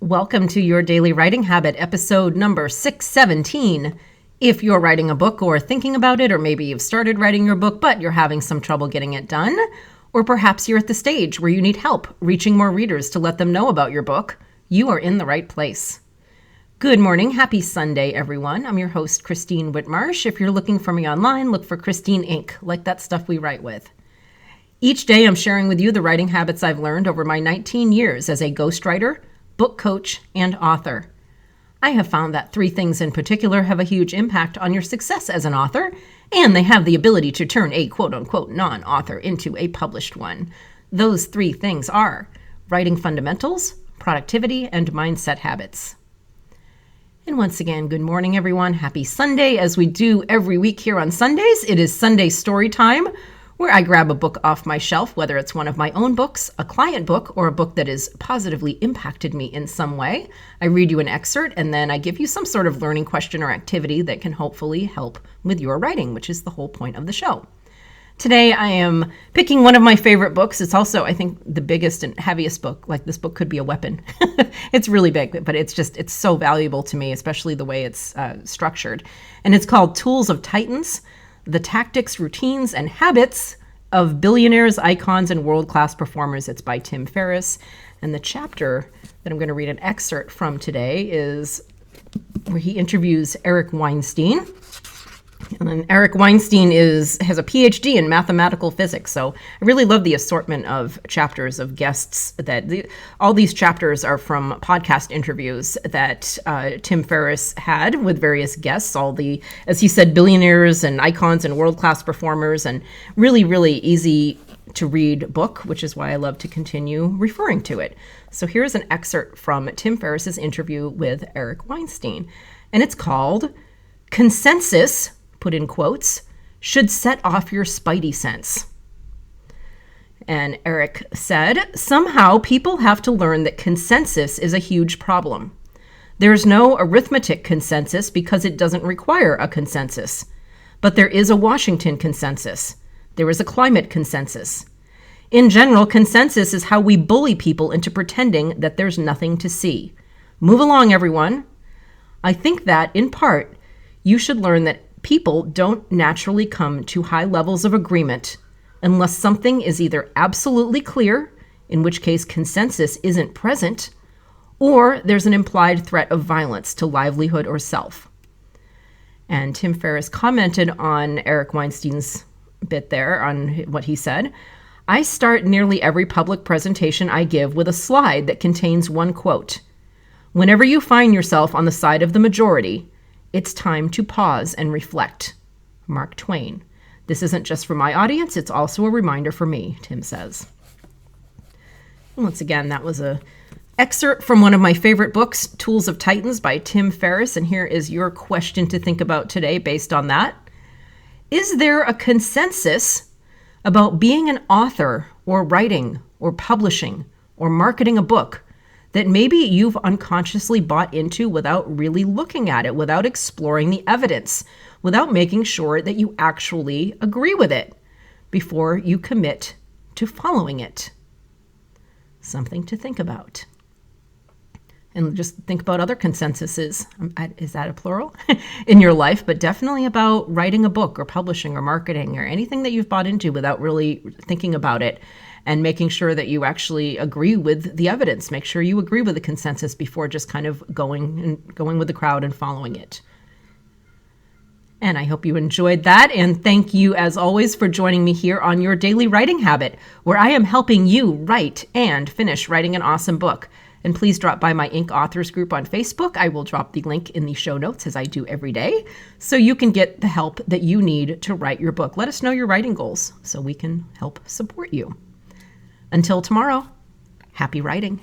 Welcome to Your Daily Writing Habit, episode number 617. If you're writing a book or thinking about it, or maybe you've started writing your book, but you're having some trouble getting it done, or perhaps you're at the stage where you need help reaching more readers to let them know about your book, you are in the right place. Good morning. Happy Sunday, everyone. I'm your host, Christine Whitmarsh. If you're looking for me online, look for Christine Inc., like that stuff we write with. Each day, I'm sharing with you the writing habits I've learned over my 19 years as a ghostwriter, book coach, and author. I have found that three things in particular have a huge impact on your success as an author, and they have the ability to turn a quote-unquote non-author into a published one. Those three things are writing fundamentals, productivity, and mindset habits. And once again, good morning, everyone. Happy Sunday. As we do every week here on Sundays, it is Sunday Story Time, where I grab a book off my shelf, whether it's one of my own books, a client book, or a book that has positively impacted me in some way. I read you an excerpt, and then I give you some sort of learning question or activity that can hopefully help with your writing, which is the whole point of the show. Today, I am picking one of my favorite books. It's also, I think, the biggest and heaviest book. Like, this book could be a weapon. It's really big, but it's so valuable to me, especially the way it's structured. And it's called Tools of Titans: The Tactics, Routines, and Habits of Billionaires, Icons, and World-Class Performers. It's by Tim Ferriss. And the chapter that I'm going to read an excerpt from today is where he interviews Eric Weinstein. And then Eric Weinstein has a PhD in mathematical physics. So I really love the assortment of chapters of guests all these chapters are from podcast interviews that Tim Ferriss had with various guests, as he said, billionaires and icons and world-class performers, and really, really easy to read book, which is why I love to continue referring to it. So here's an excerpt from Tim Ferriss's interview with Eric Weinstein. And it's called Consensus, put in quotes, should set off your spidey sense. And Eric said, somehow people have to learn that consensus is a huge problem. There's no arithmetic consensus because it doesn't require a consensus. But there is a Washington consensus. There is a climate consensus. In general, consensus is how we bully people into pretending that there's nothing to see. Move along, everyone. I think that, in part, you should learn that people don't naturally come to high levels of agreement unless something is either absolutely clear, in which case consensus isn't present, or there's an implied threat of violence to livelihood or self. And Tim Ferriss commented on Eric Weinstein's bit there, on what he said. I start nearly every public presentation I give with a slide that contains one quote. Whenever you find yourself on the side of the majority, it's time to pause and reflect. Mark Twain. This isn't just for my audience, it's also a reminder for me, Tim says. And once again, that was an excerpt from one of my favorite books, Tools of Titans by Tim Ferriss. And here is your question to think about today based on that. Is there a consensus about being an author or writing or publishing or marketing a book that maybe you've unconsciously bought into without really looking at it, without exploring the evidence, without making sure that you actually agree with it before you commit to following it? Something to think about. And just think about other consensuses, is that a plural, in your life, but definitely about writing a book or publishing or marketing or anything that you've bought into without really thinking about it and making sure that you actually agree with the evidence. Make sure you agree with the consensus before just kind of going with the crowd and following it. And I hope you enjoyed that. And thank you, as always, for joining me here on Your Daily Writing Habit, where I am helping you write and finish writing an awesome book. And please drop by my Inc. Authors group on Facebook. I will drop the link in the show notes, as I do every day, so you can get the help that you need to write your book. Let us know your writing goals so we can help support you. Until tomorrow, happy writing.